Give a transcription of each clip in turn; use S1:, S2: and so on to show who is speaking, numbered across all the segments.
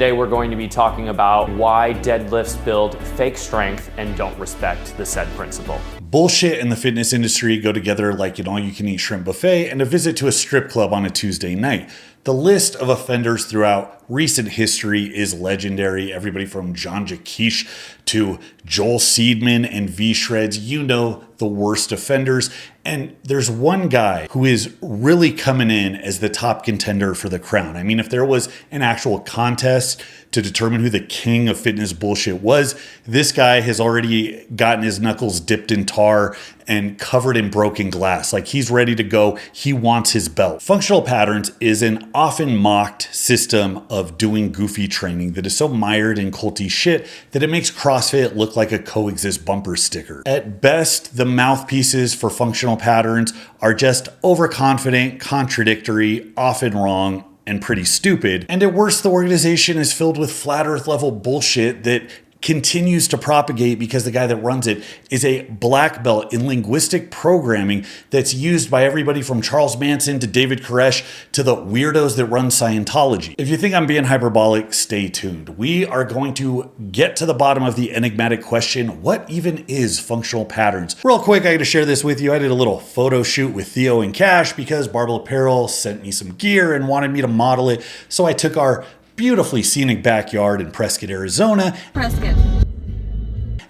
S1: Today we're going to be talking about why deadlifts build fake strength and don't respect the said principle.
S2: Bullshit and the fitness industry go together like an all-you-can-eat shrimp buffet and a visit to a strip club on a Tuesday night. The list of offenders throughout recent history is legendary. Everybody from John Jaquish to Joel Seedman and V-Shreds, you know, the worst offenders. And there's one guy who is really coming in as the top contender for the crown. I mean, if there was an actual contest to determine who the king of fitness bullshit was, this guy has already gotten his knuckles dipped in tar and covered in broken glass. Like, he's ready to go. He wants his belt. Functional patterns is an often mocked system of doing goofy training that is so mired in culty shit that it makes CrossFit look like a coexist bumper sticker. At best, the mouthpieces for functional patterns are just overconfident, contradictory, often wrong, and pretty stupid. And at worst, the organization is filled with flat earth level bullshit that continues to propagate because the guy that runs it is a black belt in linguistic programming that's used by everybody from Charles Manson to David Koresh to the weirdos that run Scientology. If you think I'm being hyperbolic, stay tuned. We are going to get to the bottom of the enigmatic question, what even is functional patterns? Real quick, I gotta share this with you. I did a little photo shoot with Theo and Cash because Barbell Apparel sent me some gear and wanted me to model it. So I took our beautifully scenic backyard in Prescott, Arizona,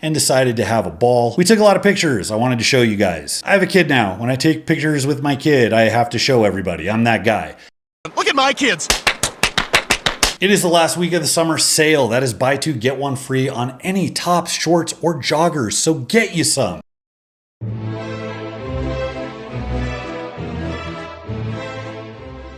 S2: and decided to have a ball. We took a lot of pictures. I wanted to show you guys. I have a kid now. When I take pictures with my kid, I have to show everybody. I'm that guy.
S3: Look at my kids.
S2: It is the last week of the summer sale. That is buy two, get one free on any tops, shorts, or joggers. So get you some.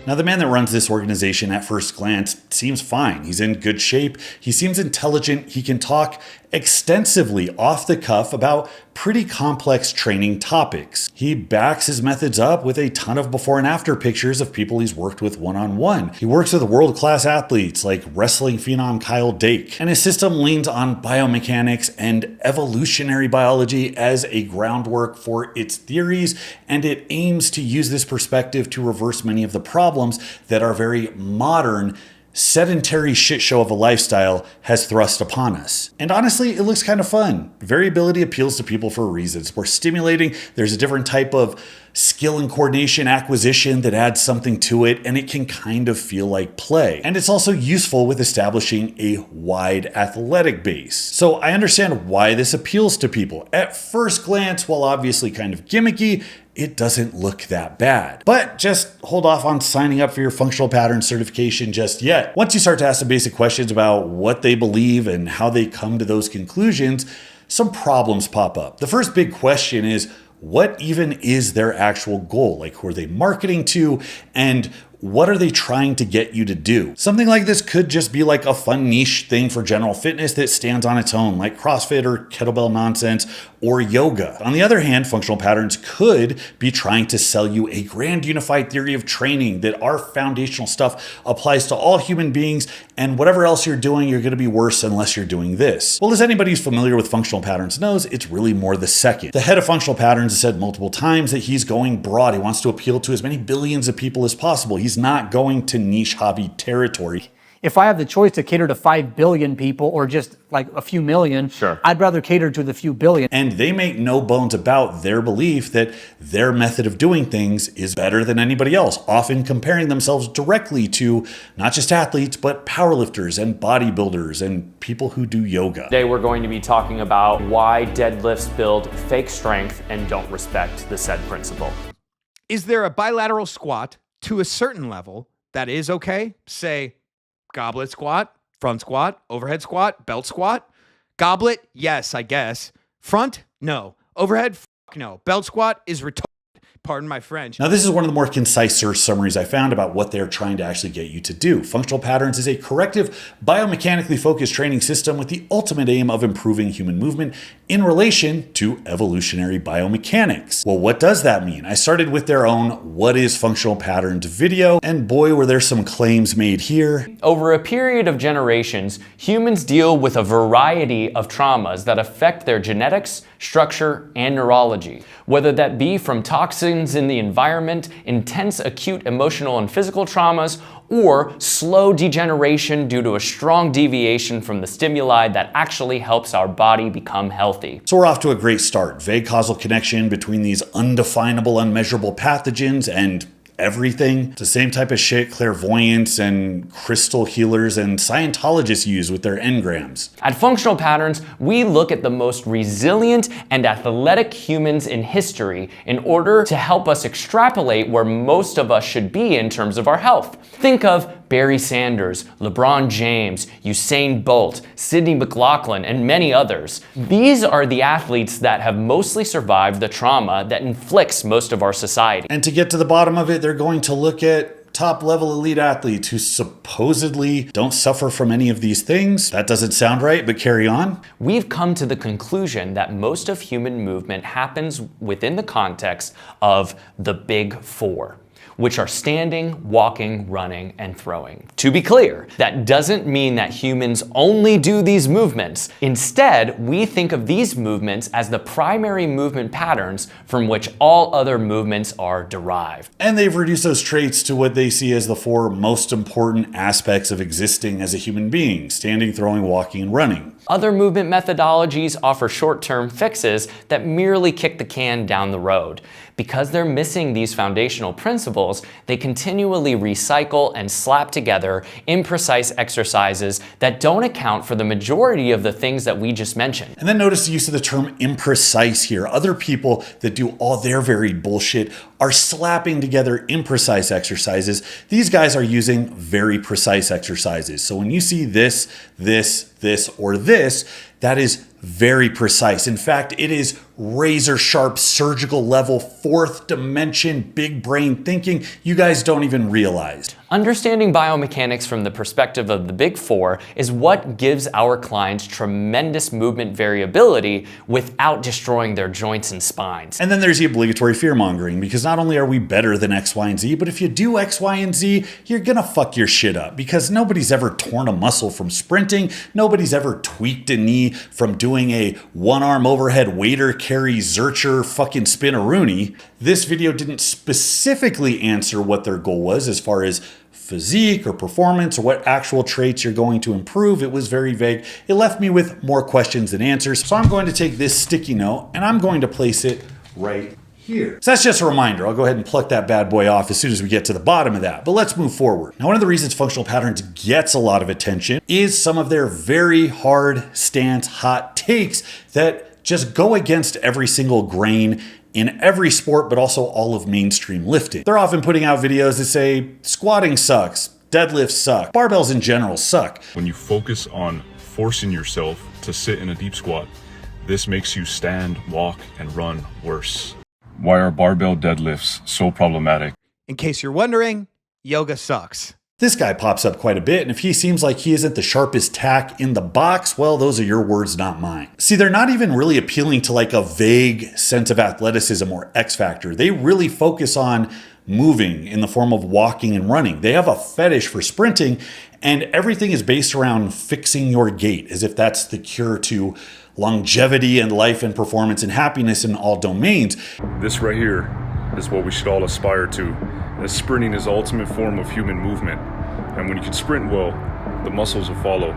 S2: Now, the man that runs this organization at first glance seems fine. He's in good shape. He seems intelligent. He can talk extensively off the cuff about pretty complex training topics. He backs his methods up with a ton of before and after pictures of people he's worked with one-on-one. He works with world-class athletes like wrestling phenom Kyle Dake. And his system leans on biomechanics and evolutionary biology as a groundwork for its theories, and it aims to use this perspective to reverse many of the problems that our very modern sedentary shit show of a lifestyle has thrust upon us. And honestly, it looks kind of fun. Variability appeals to people for a reason. It's more stimulating. There's a different type of skill and coordination acquisition that adds something to it, and it can kind of feel like play. And it's also useful with establishing a wide athletic base. So I understand why this appeals to people. At first glance, while obviously kind of gimmicky, it doesn't look that bad. But just hold off on signing up for your functional pattern certification just yet. Once you start to ask some basic questions about what they believe and how they come to those conclusions, some problems pop up. The first big question is, what even is their actual goal? Like, who are they marketing to? And what are they trying to get you to do? Something like this could just be like a fun niche thing for general fitness that stands on its own, like CrossFit or kettlebell nonsense or yoga. On the other hand, functional patterns could be trying to sell you a grand unified theory of training that our foundational stuff applies to all human beings, and whatever else you're doing, you're gonna be worse unless you're doing this. Well, as anybody who's familiar with functional patterns knows, it's really more the second. The head of functional patterns has said multiple times that he's going broad. He wants to appeal to as many billions of people as possible. He's not going to niche hobby territory.
S4: If I have the choice to cater to 5 billion people or just like a few million,
S1: sure,
S4: I'd rather cater to the few billion.
S2: And they make no bones about their belief that their method of doing things is better than anybody else, often comparing themselves directly to not just athletes, but powerlifters and bodybuilders and people who do yoga.
S1: Today we're going to be talking about why deadlifts build fake strength and don't respect the said principle.
S3: Is there a bilateral squat to a certain level that is okay? Say, goblet squat, front squat, overhead squat, belt squat. Goblet, yes, I guess. Front, no. Overhead, no. Belt squat is retarded. Pardon my French.
S2: Now, this is one of the more concise search summaries I found about what they're trying to actually get you to do. Functional patterns is a corrective, biomechanically focused training system with the ultimate aim of improving human movement in relation to evolutionary biomechanics. Well, what does that mean? I started with their own What is Functional Patterns video, and boy, were there some claims made here.
S1: Over a period of generations, humans deal with a variety of traumas that affect their genetics, structure, and neurology, whether that be from toxins in the environment, intense acute emotional and physical traumas, or slow degeneration due to a strong deviation from the stimuli that actually helps our body become healthy.
S2: So we're off to a great start. Vague causal connection between these undefinable, unmeasurable pathogens and everything. It's the same type of shit clairvoyants and crystal healers and Scientologists use with their engrams.
S1: At Functional Patterns, we look at the most resilient and athletic humans in history in order to help us extrapolate where most of us should be in terms of our health. Think of Barry Sanders, LeBron James, Usain Bolt, Sidney McLaughlin, and many others. These are the athletes that have mostly survived the trauma that inflicts most of our society.
S2: And to get to the bottom of it, they're going to look at top-level elite athletes who supposedly don't suffer from any of these things. That doesn't sound right, but carry on.
S1: We've come to the conclusion that most of human movement happens within the context of the Big Four, which are standing, walking, running, and throwing. To be clear, that doesn't mean that humans only do these movements. Instead, we think of these movements as the primary movement patterns from which all other movements are derived.
S2: And they've reduced those traits to what they see as the four most important aspects of existing as a human being: standing, throwing, walking, and running.
S1: Other movement methodologies offer short-term fixes that merely kick the can down the road. Because they're missing these foundational principles, they continually recycle and slap together imprecise exercises that don't account for the majority of the things that we just mentioned.
S2: And then notice the use of the term imprecise here. Other people that do all their varied bullshit are slapping together imprecise exercises. These guys are using very precise exercises. So when you see this, or this, that is very precise. In fact, it is razor sharp, surgical level, fourth dimension, big brain thinking you guys don't even realize.
S1: Understanding biomechanics from the perspective of the Big Four is what gives our clients tremendous movement variability without destroying their joints and spines.
S2: And then there's the obligatory fear-mongering, because not only are we better than X, Y, and Z, but if you do X, Y, and Z, you're gonna fuck your shit up, because nobody's ever torn a muscle from sprinting, nobody's ever tweaked a knee from doing a one-arm overhead waiter carry zercher fucking spin-a-rooney. This video didn't specifically answer what their goal was as far as physique or performance or what actual traits you're going to improve. It was very vague. It left me with more questions than answers. So I'm going to take this sticky note and I'm going to place it right here. So that's just a reminder. I'll go ahead and pluck that bad boy off as soon as we get to the bottom of that. But let's move forward. Now, one of the reasons Functional Patterns gets a lot of attention is some of their very hard stance, hot takes that just go against every single grain in every sport, but also all of mainstream lifting. They're often putting out videos that say squatting sucks, deadlifts suck, barbells in general suck.
S5: When you focus on forcing yourself to sit in a deep squat, this makes you stand, walk, and run worse. Why are barbell deadlifts so problematic?
S3: In case you're wondering, yoga sucks.
S2: This guy pops up quite a bit, and if he seems like he isn't the sharpest tack in the box, well, those are your words, not mine. See, they're not even really appealing to like a vague sense of athleticism or X factor. They really focus on moving in the form of walking and running. They have a fetish for sprinting, and everything is based around fixing your gait, as if that's the cure to longevity and life and performance and happiness in all domains.
S5: This right here is what we should all aspire to, as sprinting is the ultimate form of human movement. And when you can sprint well, the muscles will follow.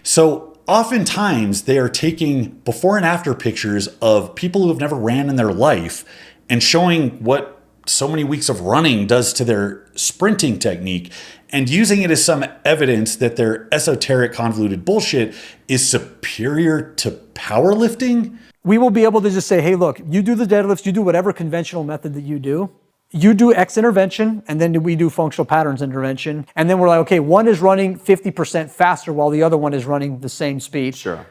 S2: So oftentimes they are taking before and after pictures of people who have never ran in their life and showing what so many weeks of running does to their sprinting technique and using it as some evidence that their esoteric convoluted bullshit is superior to powerlifting.
S4: We will be able to just say, hey, look, you do the deadlifts, you do whatever conventional method that you do. You do X intervention, and then we do functional patterns intervention. And then we're like, okay, one is running 50% faster while the other one is running the same speed.
S1: Sure.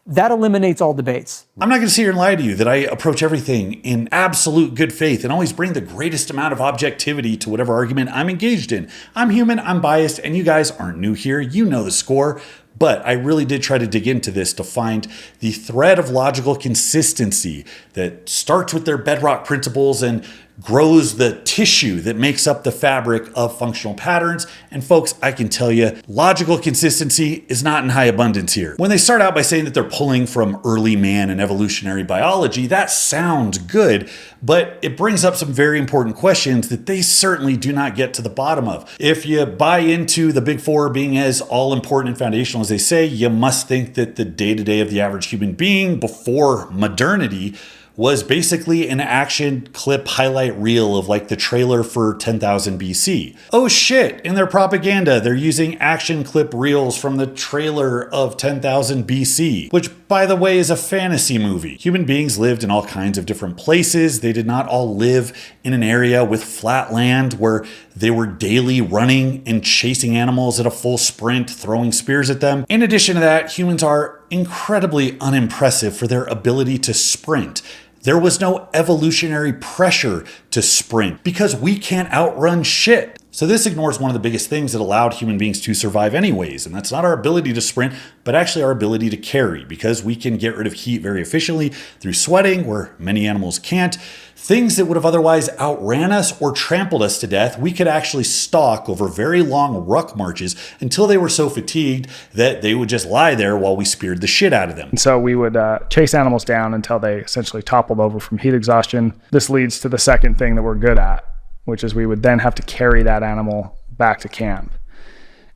S4: That eliminates all debates.
S2: I'm not going to sit here and lie to you that I approach everything in absolute good faith and always bring the greatest amount of objectivity to whatever argument I'm engaged in. I'm human, I'm biased, and you guys aren't new here. You know the score. But I really did try to dig into this to find the thread of logical consistency that starts with their bedrock principles and grows the tissue that makes up the fabric of functional patterns. And folks, I can tell you, logical consistency is not in high abundance here. When they start out by saying that they're pulling from early man and evolutionary biology, that sounds good, but it brings up some very important questions that they certainly do not get to the bottom of. If you buy into the big four being as all important and foundational as they say, you must think that the day-to-day of the average human being before modernity was basically an action clip highlight reel of like the trailer for 10,000 BC. Oh shit, in their propaganda, they're using action clip reels from the trailer of 10,000 BC, which by the way is a fantasy movie. Human beings lived in all kinds of different places. They did not all live in an area with flat land where they were daily running and chasing animals at a full sprint, throwing spears at them. In addition to that, humans are incredibly unimpressive for their ability to sprint. There was no evolutionary pressure to sprint because we can't outrun shit. So this ignores one of the biggest things that allowed human beings to survive anyways, and that's not our ability to sprint, but actually our ability to carry, because we can get rid of heat very efficiently through sweating, where many animals can't. Things that would have otherwise outran us or trampled us to death, we could actually stalk over very long ruck marches until they were so fatigued that they would just lie there while we speared the shit out of them.
S6: And so we would chase animals down until they essentially toppled over from heat exhaustion. This leads to the second thing that we're good at, which is we would then have to carry that animal back to camp.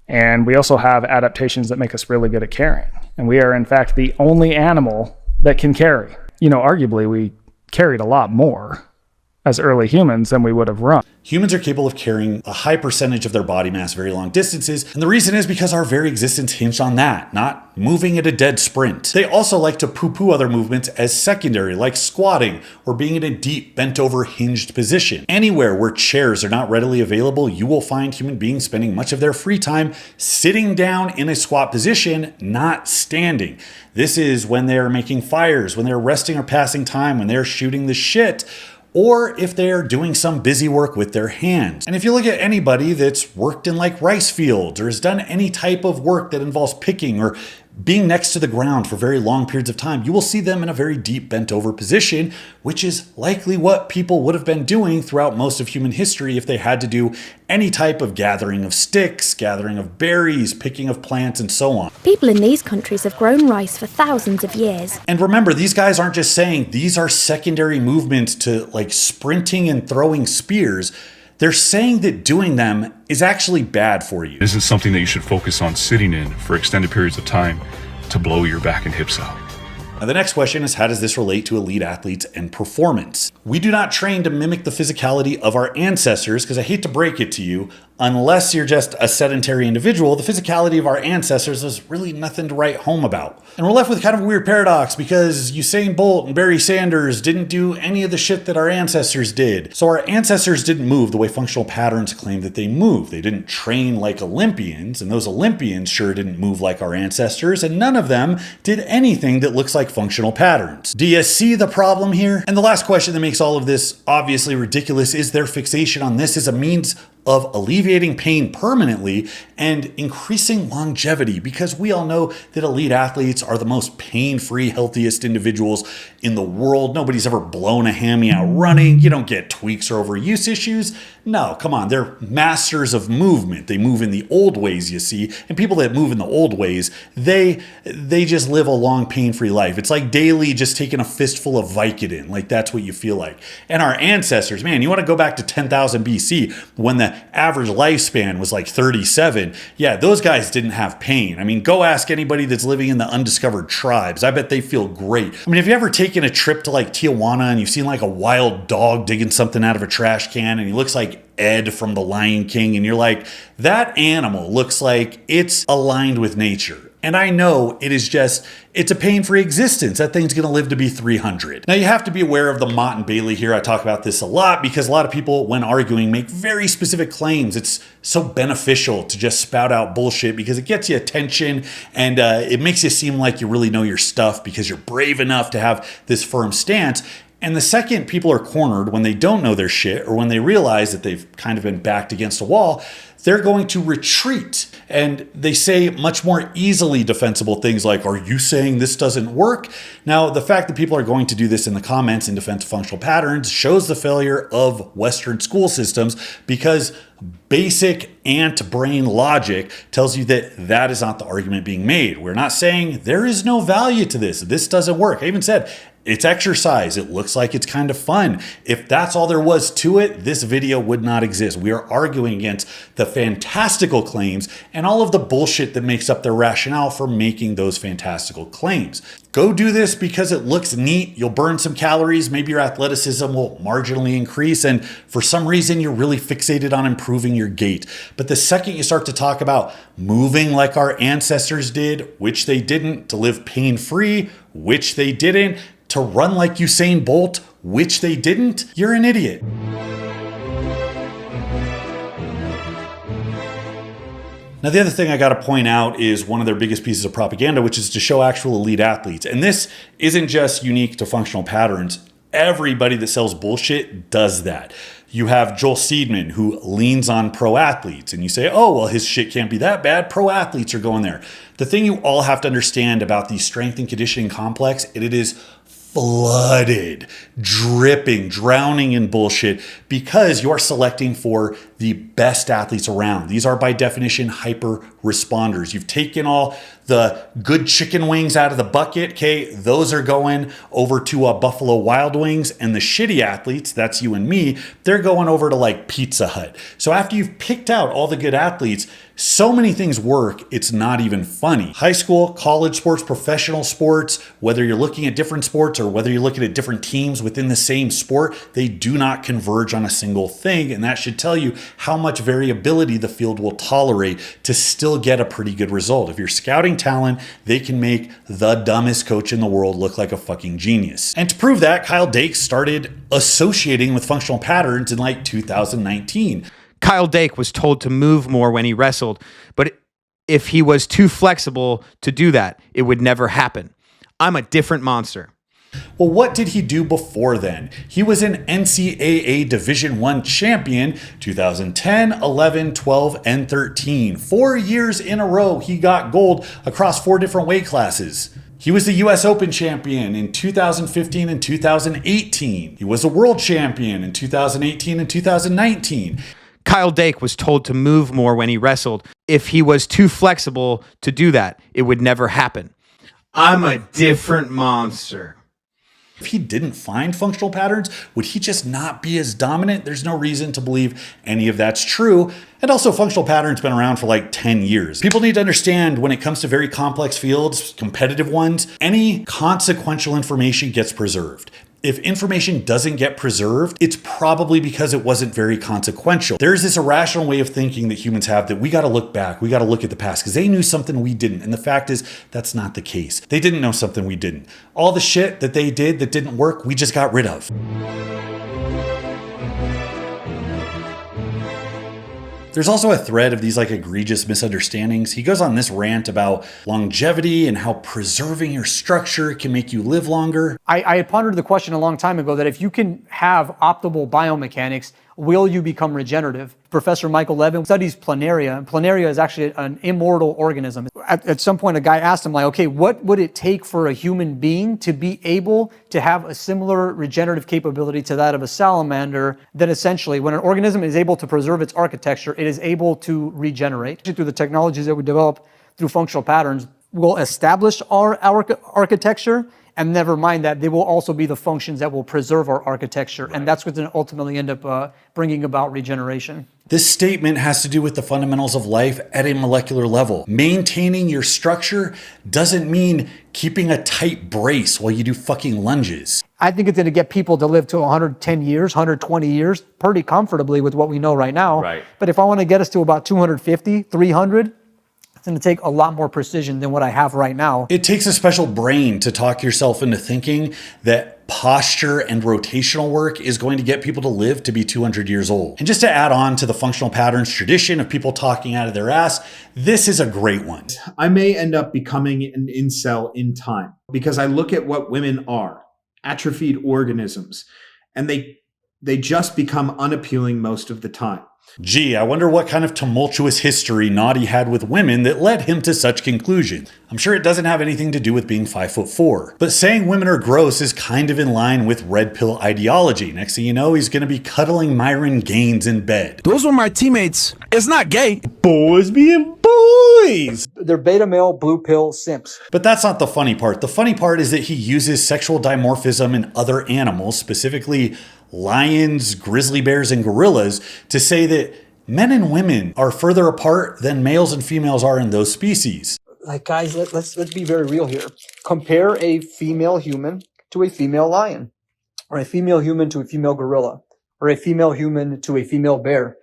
S6: And we also have adaptations that make us really good at carrying. And we are, in fact, the only animal that can carry. You know, arguably, we carried a lot more as early humans than we would have run.
S2: Humans are capable of carrying a high percentage of their body mass very long distances, and the reason is because our very existence hinged on that, not moving at a dead sprint. They also like to poo-poo other movements as secondary, like squatting or being in a deep, bent-over, hinged position. Anywhere where chairs are not readily available, you will find human beings spending much of their free time sitting down in a squat position, not standing. This is when they're making fires, when they're resting or passing time, when they're shooting the shit, or if they are doing some busy work with their hands. And if you look at anybody that's worked in like rice fields or has done any type of work that involves picking or being next to the ground for very long periods of time, you will see them in a very deep bent over position, which is likely what people would have been doing throughout most of human history if they had to do any type of gathering of sticks, gathering of berries, picking of plants, and so on.
S7: People in these countries have grown rice for thousands of years.
S2: And remember, these guys aren't just saying these are secondary movements to like sprinting and throwing spears. They're saying that doing them is actually bad for you.
S5: This isn't something that you should focus on sitting in for extended periods of time to blow your back and hips out.
S2: Now, the next question is, how does this relate to elite athletes and performance? We do not train to mimic the physicality of our ancestors, because I hate to break it to you, unless you're just a sedentary individual, the physicality of our ancestors is really nothing to write home about. And we're left with kind of a weird paradox, because Usain Bolt and Barry Sanders didn't do any of the shit that our ancestors did. So our ancestors didn't move the way functional patterns claim that they move. They didn't train like Olympians, and those Olympians sure didn't move like our ancestors, and none of them did anything that looks like functional patterns. Do you see the problem here? And the last question that makes all of this obviously ridiculous is their fixation on this as a means of alleviating pain permanently and increasing longevity, because we all know that elite athletes are the most pain-free, healthiest individuals in the world. Nobody's ever blown a hammy out running. You don't get tweaks or overuse issues. No, come on, they're masters of movement. They move in the old ways, you see, and people that move in the old ways, they just live a long, pain-free life. It's like daily just taking a fistful of Vicodin. Like, that's what you feel like. And our ancestors, man, you want to go back to 10,000 BC when the average lifespan was like 37. Yeah, those guys didn't have pain. I mean, go ask anybody that's living in the undiscovered tribes. I bet they feel great. I mean, have you ever taken a trip to like Tijuana and you've seen like a wild dog digging something out of a trash can and he looks like Ed from The Lion King, and you're like, that animal looks like it's aligned with nature. And I know it's a pain-free existence. That thing's going to live to be 300. Now, you have to be aware of the Mott and Bailey here. I talk about this a lot because a lot of people, when arguing, make very specific claims. It's so beneficial to just spout out bullshit because it gets you attention and it makes you seem like you really know your stuff because you're brave enough to have this firm stance. And the second people are cornered, when they don't know their shit or when they realize that they've kind of been backed against a wall, they're going to retreat. And they say much more easily defensible things like, are you saying this doesn't work? Now, the fact that people are going to do this in the comments in defense of functional patterns shows the failure of Western school systems, because basic ant brain logic tells you that that is not the argument being made. We're not saying there is no value to this. This doesn't work. I even said, it's exercise. It looks like it's kind of fun. If that's all there was to it, this video would not exist. We are arguing against the fantastical claims and all of the bullshit that makes up their rationale for making those fantastical claims. Go do this because it looks neat. You'll burn some calories. Maybe your athleticism will marginally increase. And for some reason, you're really fixated on improving your gait. But the second you start to talk about moving like our ancestors did, which they didn't, to live pain-free, which they didn't, to run like Usain Bolt, which they didn't, you're an idiot. Now, the other thing I got to point out is one of their biggest pieces of propaganda, which is to show actual elite athletes. And this isn't just unique to functional patterns. Everybody that sells bullshit does that. You have Joel Seedman, who leans on pro athletes, and you say, oh, well, his shit can't be that bad. Pro athletes are going there. The thing you all have to understand about the strength and conditioning complex, it is flooded, dripping, drowning in bullshit, because you're selecting for the best athletes around. These are by definition hyper responders. You've taken all the good chicken wings out of the bucket, okay? Those are going over to Buffalo Wild Wings, and the shitty athletes, that's you and me, they're going over to like Pizza Hut. So after you've picked out all the good athletes, so many things work, it's not even funny. High school, college sports, professional sports, whether you're looking at different sports or whether you're looking at different teams within the same sport, they do not converge on a single thing. And that should tell you how much variability the field will tolerate to still get a pretty good result. If you're scouting talent, they can make the dumbest coach in the world look like a fucking genius. And to prove that, Kyle Dake started associating with functional patterns in like 2019.
S3: Kyle Dake was told to move more when he wrestled, but if he was too flexible to do that, it would never happen. I'm a different monster.
S2: Well, what did he do before then? He was an NCAA Division I champion 2010, 11, 12, and 13. 4 years in a row, he got gold across 4 different weight classes. He was the US Open champion in 2015 and 2018. He was a world champion in 2018 and 2019.
S3: Kyle Dake was told to move more when he wrestled. If he was too flexible to do that, it would never happen. I'm a different monster.
S2: If he didn't find functional patterns, would he just not be as dominant? There's no reason to believe any of that's true. And also, functional patterns been around for like 10 years. People need to understand when it comes to very complex fields, competitive ones, any consequential information gets preserved. If information doesn't get preserved, it's probably because it wasn't very consequential. There's this irrational way of thinking that humans have that we got to look back, we got to look at the past because they knew something we didn't. And the fact is, that's not the case. They didn't know something we didn't. All the shit that they did that didn't work, we just got rid of. There's also a thread of these like egregious misunderstandings. He goes on this rant about longevity and how preserving your structure can make you live longer.
S4: I had pondered the question a long time ago that if you can have optimal biomechanics, will you become regenerative? Professor Michael Levin studies planaria, and planaria is actually an immortal organism. At some point, a guy asked him, like, okay, what would it take for a human being to be able to have a similar regenerative capability to that of a salamander? Then essentially, when an organism is able to preserve its architecture, it is able to regenerate. Through the technologies that we develop through functional patterns, we'll establish our architecture, and never mind that, they will also be the functions that will preserve our architecture. Right. And that's what's going to ultimately end up bringing about regeneration.
S2: This statement has to do with the fundamentals of life at a molecular level. Maintaining your structure doesn't mean keeping a tight brace while you do fucking lunges.
S4: I think it's going to get people to live to 110 years, 120 years, pretty comfortably with what we know right now.
S1: Right.
S4: But if I want to get us to about 250, 300, it's going to take a lot more precision than what I have right now.
S2: It takes a special brain to talk yourself into thinking that posture and rotational work is going to get people to live to be 200 years old. And just to add on to the functional patterns tradition of people talking out of their ass, this is a great one.
S8: I may end up becoming an incel in time because I look at what women are atrophied organisms, and they just become unappealing most of the time.
S2: Gee, I wonder what kind of tumultuous history Noddy had with women that led him to such conclusion. I'm sure it doesn't have anything to do with being 5'4". But saying women are gross is kind of in line with red pill ideology. Next thing you know, he's gonna be cuddling Myron Gaines in bed.
S9: Those were my teammates. It's not gay. Boys being boys.
S4: They're beta male blue pill simps.
S2: But that's not the funny part. The funny part is that he uses sexual dimorphism in other animals, specifically lions, grizzly bears, and gorillas, to say that men and women are further apart than males and females are in those species.
S4: Like, guys, let's be very real here. Compare a female human to a female lion, or a female human to a female gorilla, or a female human to a female bear.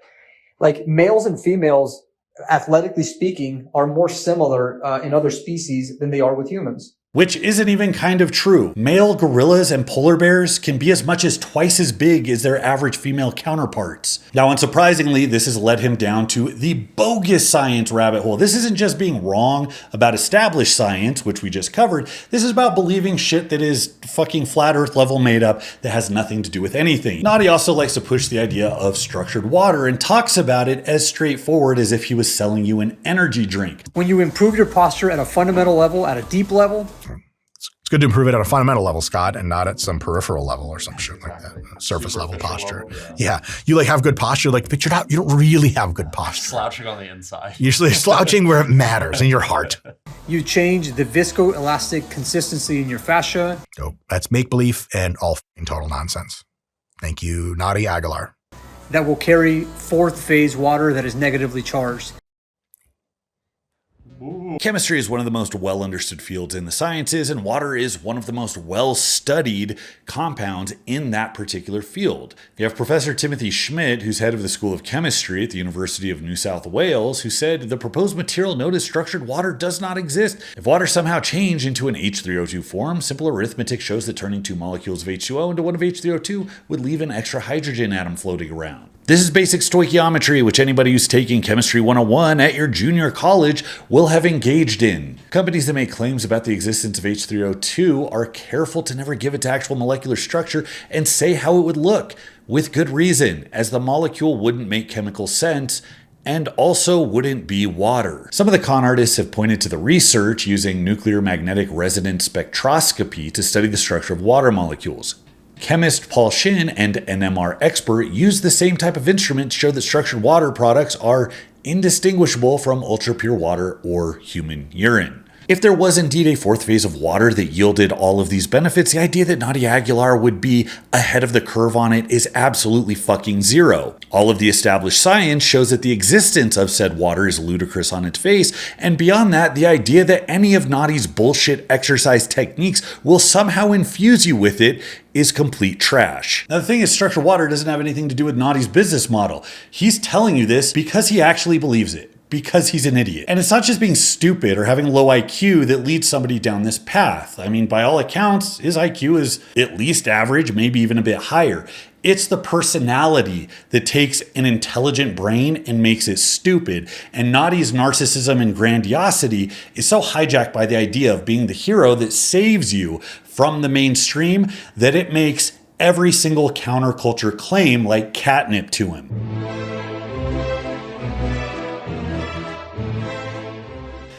S4: Like, males and females, athletically speaking, are more similar in other species than they are with humans.
S2: Which isn't even kind of true. Male gorillas and polar bears can be as much as twice as big as their average female counterparts. Now, unsurprisingly, this has led him down to the bogus science rabbit hole. This isn't just being wrong about established science, which we just covered. This is about believing shit that is fucking flat earth level made up that has nothing to do with anything. Noddy also likes to push the idea of structured water and talks about it as straightforward as if he was selling you an energy drink.
S4: When you improve your posture at a fundamental level, at a deep level,
S9: It's good to improve it at a fundamental level, Scott, and not at some peripheral level or some shit like that. Surface level posture. Yeah. You like have good posture, like picture it out. You don't really have good posture.
S10: Slouching on the inside.
S9: You're slouching where it matters, in your heart.
S4: you change the viscoelastic consistency in your fascia.
S9: So that's make-believe and all total nonsense. Thank you, Noddy Aguilar.
S4: That will carry fourth phase water that is negatively charged.
S2: Chemistry is one of the most well-understood fields in the sciences, and water is one of the most well-studied compounds in that particular field. You have Professor Timothy Schmidt, who's head of the School of Chemistry at the University of New South Wales, who said the proposed material known as structured water does not exist. If water somehow changed into an H3O2 form, simple arithmetic shows that turning two molecules of H2O into one of H3O2 would leave an extra hydrogen atom floating around. This is basic stoichiometry, which anybody who's taking Chemistry 101 at your junior college will have engaged in. Companies that make claims about the existence of H3O2 are careful to never give its actual molecular structure and say how it would look, with good reason, as the molecule wouldn't make chemical sense and also wouldn't be water. Some of the con artists have pointed to the research using nuclear magnetic resonance spectroscopy to study the structure of water molecules. Chemist Paul Shin and NMR expert used the same type of instrument to show that structured water products are indistinguishable from ultra-pure water or human urine. If there was indeed a fourth phase of water that yielded all of these benefits, the idea that Noddy Aguilar would be ahead of the curve on it is absolutely fucking zero. All of the established science shows that the existence of said water is ludicrous on its face, and beyond that, the idea that any of Noddy's bullshit exercise techniques will somehow infuse you with it is complete trash. Now the thing is, structured water doesn't have anything to do with Noddy's business model. He's telling you this because he actually believes it. Because he's an idiot. And it's not just being stupid or having low IQ that leads somebody down this path. I mean, by all accounts, his IQ is at least average, maybe even a bit higher. It's the personality that takes an intelligent brain and makes it stupid. And Noddy's narcissism and grandiosity is so hijacked by the idea of being the hero that saves you from the mainstream that it makes every single counterculture claim like catnip to him.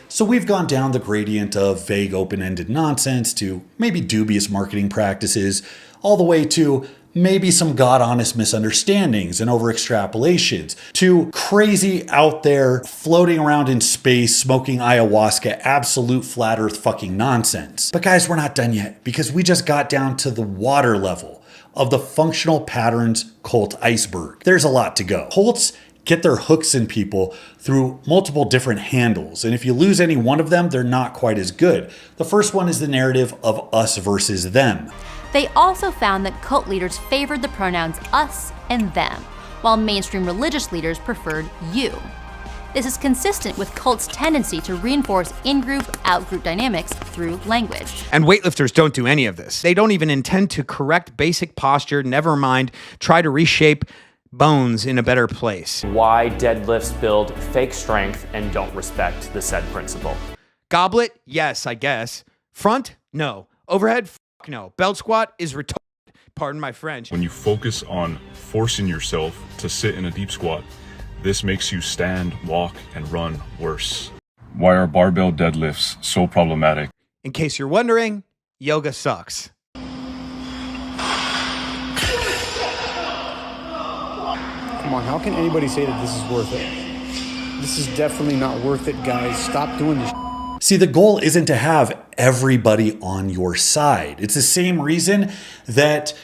S2: So we've gone down the gradient of vague, open-ended nonsense to maybe dubious marketing practices, all the way to maybe some god-honest misunderstandings and over-extrapolations, to crazy out there, floating around in space, smoking ayahuasca, absolute flat earth fucking nonsense. But guys, we're not done yet, because we just got down to the water level of the functional patterns cult iceberg. There's a lot to go. Cults get their hooks in people through multiple different handles. And if you lose any one of them, they're not quite as good. The first one is the narrative of us versus them.
S11: They also found that cult leaders favored the pronouns us and them, while mainstream religious leaders preferred you. This is consistent with cults' tendency to reinforce in-group, out-group dynamics through language.
S3: And weightlifters don't do any of this. They don't even intend to correct basic posture, never mind try to reshape bones in a better place.
S1: Why deadlifts build fake strength and don't respect the said principle.
S3: Goblet? Yes, I guess. Front? No. Overhead? no. Belt squat is retarded. Pardon my French.
S5: When you focus on forcing yourself to sit in a deep squat, this makes you stand, walk, and run worse. Why are barbell deadlifts so problematic?
S3: In case you're wondering, yoga sucks.
S6: Come on, how can anybody say that this is worth it? This is definitely not worth it, guys. Stop doing this.
S2: See, the goal isn't to have everybody on your side. It's the same reason that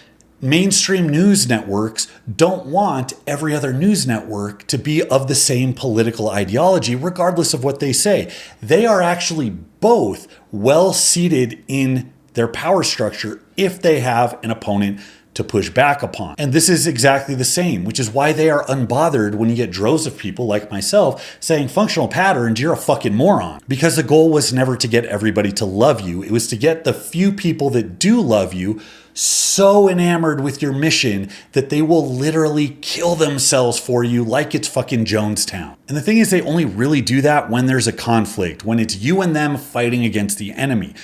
S2: mainstream news networks don't want every other news network to be of the same political ideology, regardless of what they say. They are actually both well seated in their power structure if they have an opponent to push back upon. And this is exactly the same, which is why they are unbothered when you get droves of people like myself saying functional patterns, you're a fucking moron. Because the goal was never to get everybody to love you. It was to get the few people that do love you so enamored with your mission that they will literally kill themselves for you like it's fucking Jonestown. And the thing is, they only really do that when there's a conflict, when it's you and them fighting against the enemy.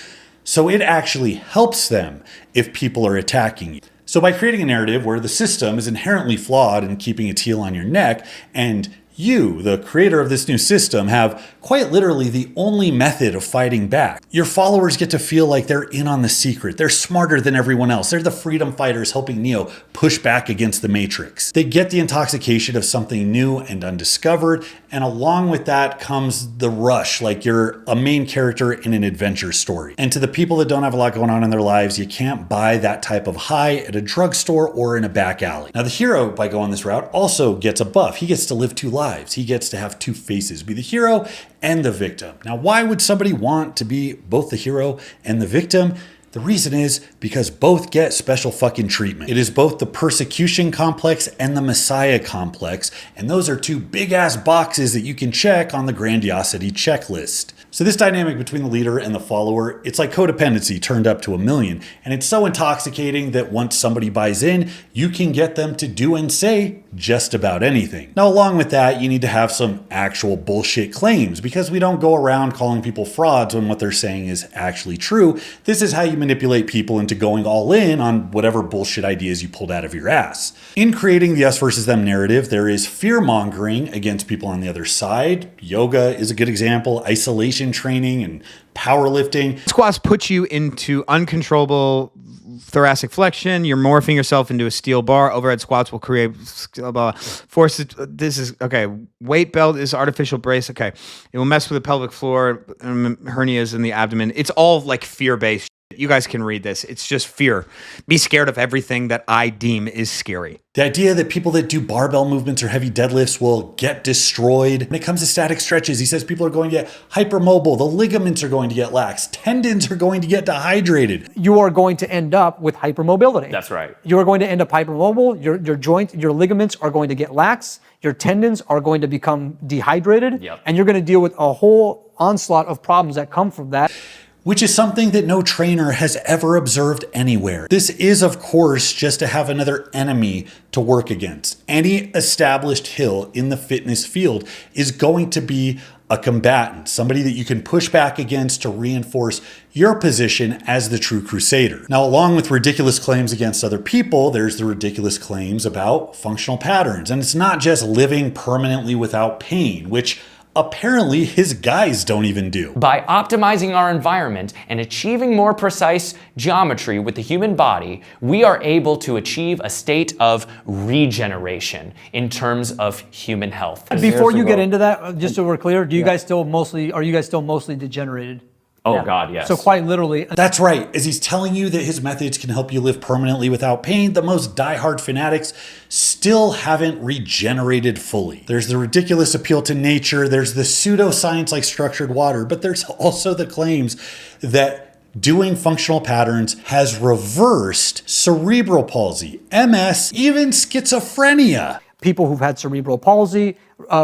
S2: So it actually helps them if people are attacking you. So by creating a narrative where the system is inherently flawed in keeping its heel on your neck, and you, the creator of this new system, have quite literally the only method of fighting back, your followers get to feel like they're in on the secret. They're smarter than everyone else. They're the freedom fighters helping Neo push back against the Matrix. They get the intoxication of something new and undiscovered, and along with that comes the rush, like you're a main character in an adventure story. And to the people that don't have a lot going on in their lives, you can't buy that type of high at a drugstore or in a back alley. Now the hero, by going this route, also gets a buff. He gets to live two lives. He gets to have two faces, be the hero and the victim. Now, why would somebody want to be both the hero and the victim? The reason is because both get special fucking treatment. It is both the persecution complex and the messiah complex, and those are two big ass boxes that you can check on the grandiosity checklist. So this dynamic between the leader and the follower, it's like codependency turned up to 1,000,000. And it's so intoxicating that once somebody buys in, you can get them to do and say just about anything. Now, along with that, you need to have some actual bullshit claims, because we don't go around calling people frauds when what they're saying is actually true. This is how you manipulate people into going all in on whatever bullshit ideas you pulled out of your ass. In creating the us versus them narrative, there is fear-mongering against people on the other side. Yoga is a good example, isolation training and powerlifting.
S3: Squats put you into uncontrollable thoracic flexion. You're morphing yourself into a steel bar. Overhead squats will create forces. This is okay. Weight belt is artificial brace. Okay. It will mess with the pelvic floor, hernias in the abdomen. It's all like fear-based. You guys can read this. It's just fear. Be scared of everything that I deem is scary.
S2: The idea that people that do barbell movements or heavy deadlifts will get destroyed. When it comes to static stretches, he says people are going to get hypermobile. The ligaments are going to get lax. Tendons are going to get dehydrated.
S4: You are going to end up with hypermobility.
S1: That's right.
S4: You are going to end up hypermobile. Your joint, your ligaments are going to get lax. Your tendons are going to become dehydrated.
S1: Yep.
S4: And you're going to deal with a whole onslaught of problems that come from that.
S2: Which is something that no trainer has ever observed anywhere. This is, of course, just to have another enemy to work against. Any established hill in the fitness field is going to be a combatant, somebody that you can push back against to reinforce your position as the true crusader. Now, along with ridiculous claims against other people, there's the ridiculous claims about functional patterns. And it's not just living permanently without pain, which apparently his guys don't even do.
S1: By optimizing our environment and achieving more precise geometry with the human body, we are able to achieve a state of regeneration in terms of human health.
S4: Before you get into that, just so we're clear, are you guys still mostly degenerated?
S1: Oh God, yes.
S4: So quite literally.
S2: That's right. As he's telling you that his methods can help you live permanently without pain, the most diehard fanatics still haven't regenerated fully. There's the ridiculous appeal to nature. There's the pseudoscience like structured water, but there's also the claims that doing functional patterns has reversed cerebral palsy, MS, even schizophrenia.
S4: people who've had cerebral palsy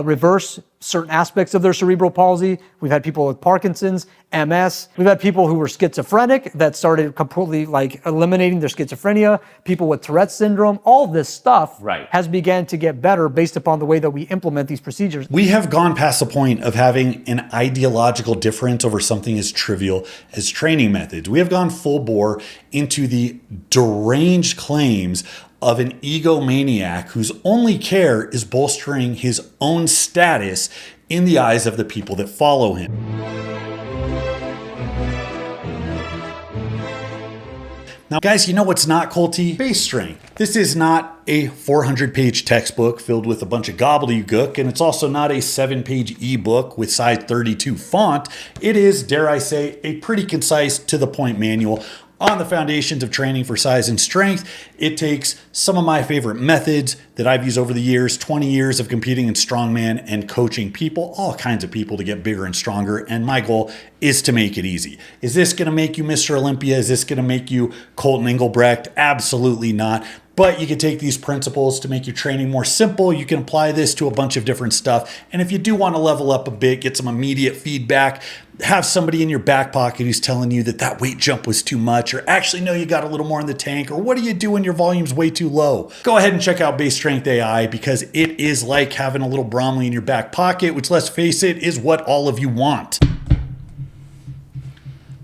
S4: reverse certain aspects of their cerebral palsy. We've had people with Parkinson's, MS. We've had people who were schizophrenic that started completely like eliminating their schizophrenia, people with Tourette's syndrome. All this stuff has began to get better based upon the way that we implement these procedures.
S2: We have gone past the point of having an ideological difference over something as trivial as training methods. We have gone full bore into the deranged claims of an egomaniac whose only care is bolstering his own status in the eyes of the people that follow him. Now, guys, you know what's not culty? Base strength. This is not a 400-page textbook filled with a bunch of gobbledygook, and it's also not a 7-page ebook with size 32 font. It is, dare I say, a pretty concise, to-the-point manual on the foundations of training for size and strength. It takes some of my favorite methods that I've used over the years, 20 years of competing in strongman and coaching people, all kinds of people, to get bigger and stronger. And my goal is to make it easy. Is this going to make you Mr. Olympia? Is this going to make you Colton Engelbrecht? Absolutely not. But you can take these principles to make your training more simple. You can apply this to a bunch of different stuff. And if you do want to level up a bit, get some immediate feedback, have somebody in your back pocket who's telling you that that weight jump was too much, or actually, no, you got a little more in the tank, or what do you do when your volume's way too low? Go ahead and check out Base Strength AI, because it is like having a little Bromley in your back pocket, which, let's face it, is what all of you want.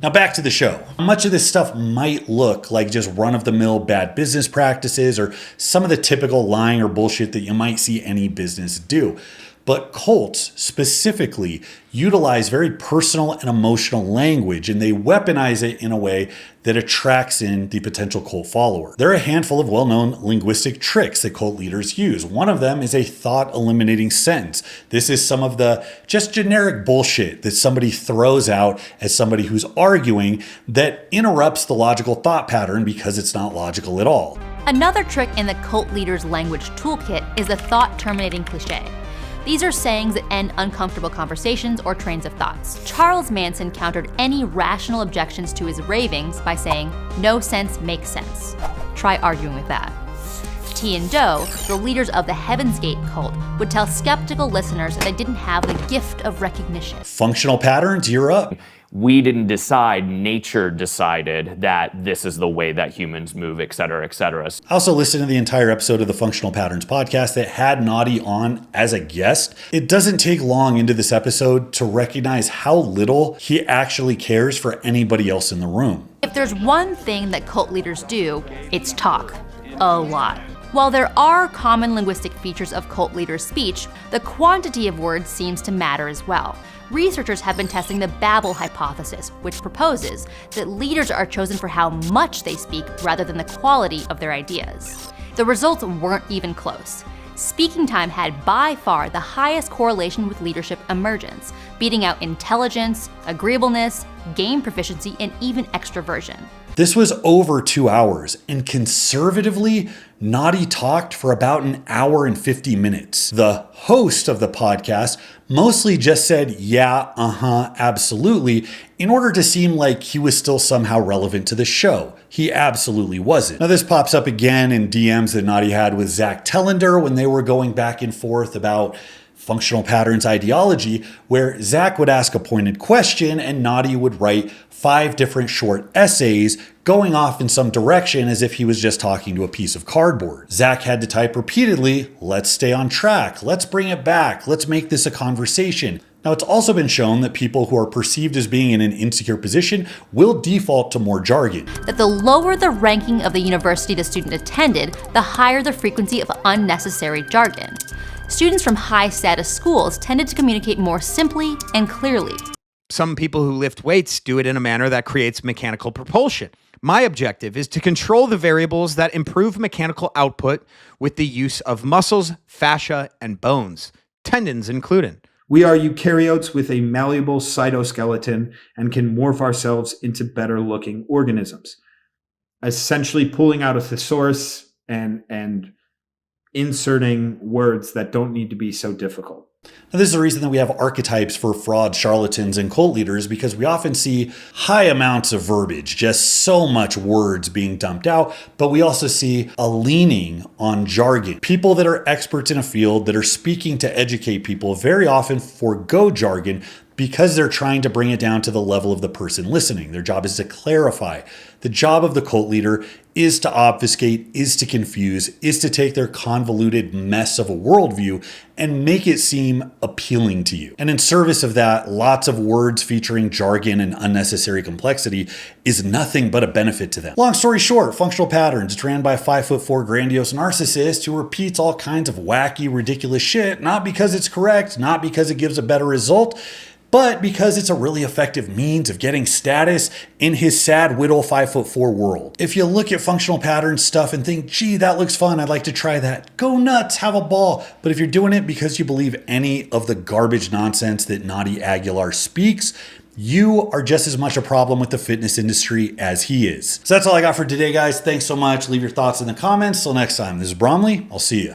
S2: Now back to the show. Much of this stuff might look like just run-of-the-mill bad business practices or some of the typical lying or bullshit that you might see any business do. But cults specifically utilize very personal and emotional language, and they weaponize it in a way that attracts in the potential cult follower. There are a handful of well-known linguistic tricks that cult leaders use. One of them is a thought-eliminating sentence. This is some of the just generic bullshit that somebody throws out as somebody who's arguing that interrupts the logical thought pattern because it's not logical at all.
S11: Another trick in the cult leader's language toolkit is the thought-terminating cliche. These are sayings that end uncomfortable conversations or trains of thoughts. Charles Manson countered any rational objections to his ravings by saying, "No sense makes sense." Try arguing with that. T and Doe, the leaders of the Heaven's Gate cult, would tell skeptical listeners that they didn't have the gift of recognition.
S2: Functional patterns, you're up.
S1: We didn't decide, nature decided that this is the way that humans move, et cetera, et cetera.
S2: I also listened to the entire episode of the Functional Patterns podcast that had Naughty on as a guest. It doesn't take long into this episode to recognize how little he actually cares for anybody else in the room.
S11: If there's one thing that cult leaders do, it's talk. A lot. While there are common linguistic features of cult leaders' speech, the quantity of words seems to matter as well. Researchers have been testing the Babel Hypothesis, which proposes that leaders are chosen for how much they speak rather than the quality of their ideas. The results weren't even close. Speaking time had by far the highest correlation with leadership emergence, beating out intelligence, agreeableness, game proficiency, and even extroversion.
S2: This was over 2 hours, and conservatively, Naughty talked for about an hour and 50 minutes. The host of the podcast mostly just said, yeah, absolutely, in order to seem like he was still somehow relevant to the show. He absolutely wasn't. Now, this pops up again in DMs that Naughty had with Zach Tellender when they were going back and forth about functional patterns ideology, where Zach would ask a pointed question and Naughty would write 5 different short essays going off in some direction as if he was just talking to a piece of cardboard. Zach had to type repeatedly, "Let's stay on track, let's bring it back, let's make this a conversation." Now, it's also been shown that people who are perceived as being in an insecure position will default to more jargon.
S11: That the lower the ranking of the university the student attended, the higher the frequency of unnecessary jargon. Students from high-status schools tended to communicate more simply and clearly.
S3: Some people who lift weights do it in a manner that creates mechanical propulsion. My objective is to control the variables that improve mechanical output with the use of muscles, fascia, and bones, tendons included.
S8: We are eukaryotes with a malleable cytoskeleton and can morph ourselves into better-looking organisms. Essentially pulling out a thesaurus and inserting words that don't need to be so difficult.
S2: Now, this is the reason that we have archetypes for fraud, charlatans, and cult leaders, because we often see high amounts of verbiage, just so much words being dumped out, but we also see a leaning on jargon. People that are experts in a field that are speaking to educate people very often forego jargon because they're trying to bring it down to the level of the person listening. Their job is to clarify. The job of the cult leader is to obfuscate, is to confuse, is to take their convoluted mess of a worldview and make it seem appealing to you. And in service of that, lots of words featuring jargon and unnecessary complexity is nothing but a benefit to them. Long story short, functional patterns, it's ran by a 5'4" grandiose narcissist who repeats all kinds of wacky, ridiculous shit, not because it's correct, not because it gives a better result, but because it's a really effective means of getting status in his sad Whittle 5'4" world. If you look at functional patterns stuff and think, gee, that looks fun, I'd like to try that, go nuts, have a ball. But if you're doing it because you believe any of the garbage nonsense that Nadi Aguilar speaks, you are just as much a problem with the fitness industry as he is. So that's all I got for today, guys. Thanks so much. Leave your thoughts in the comments. Till next time, this is Bromley. I'll see you.